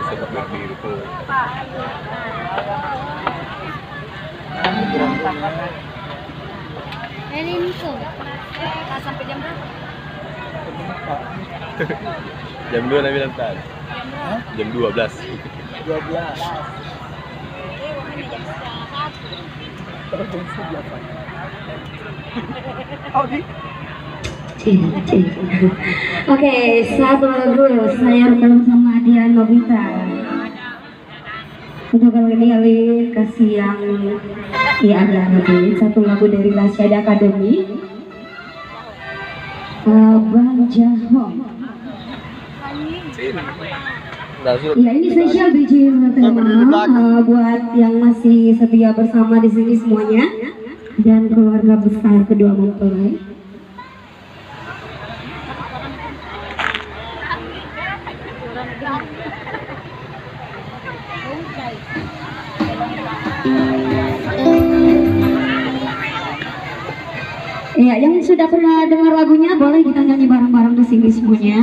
Disebut berdiri tuh. Ini tuh. Sampai jam berapa? Jam 2 Nabi Lantan. Jam 12. 12. Oke, satu lagu saya rekam sama Dian Nobita. Untuk kali ini kali kasih yang agak nanti satu lagu dari Rasyada Academy. Abang Jahong. Ya ini spesial biji tema buat yang masih setia bersama di sini semuanya dan keluarga besar kedua mempelai. Ya, yang sudah pernah dengar lagunya boleh kita nyanyi bareng-bareng di sini semuanya.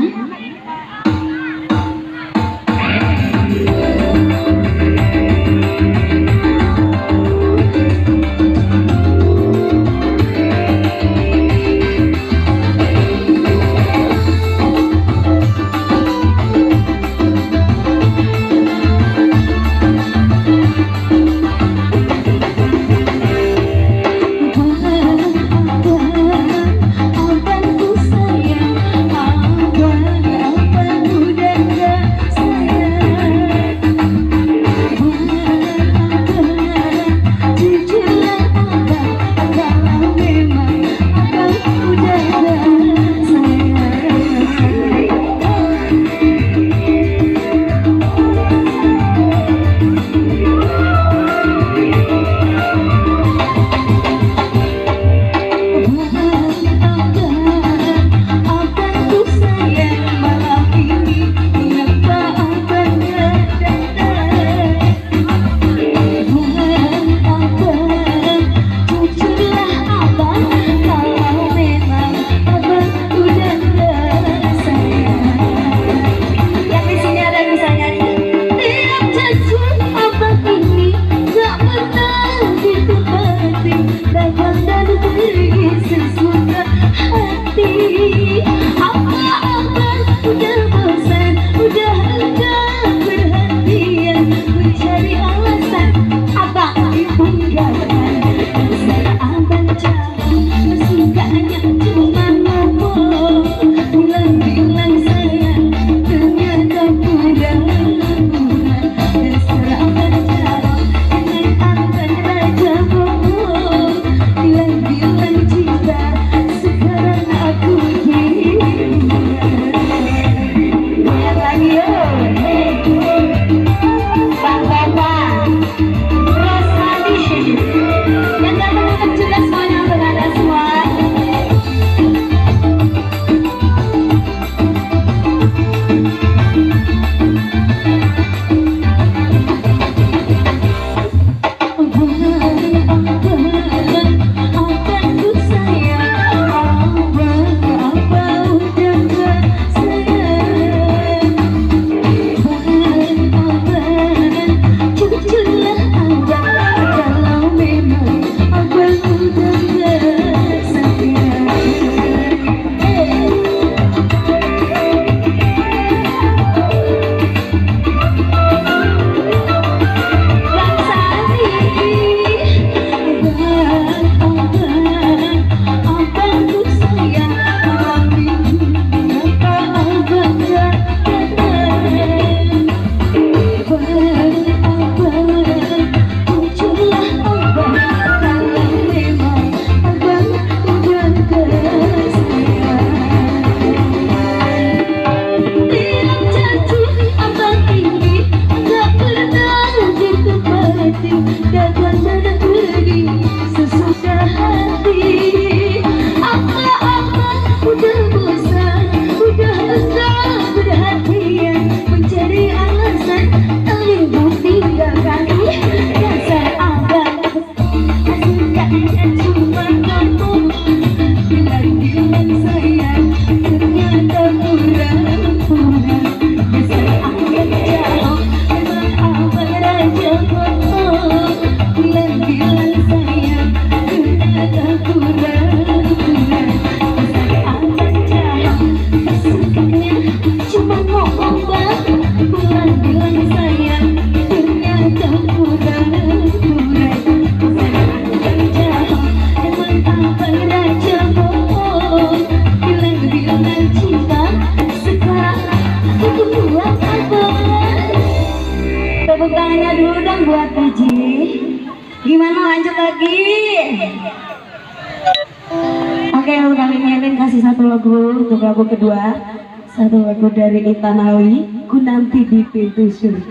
Mencari alasan, ingin tinggalkan dasar abang. tepuk tangannya dulu dong buat Biji. Gimana lanjut lagi? Oke, kali ini Elin kasih satu lagu untuk lagu kedua. Satu lagu dari Intan Ali, Ku Nanti di Pintu Surga.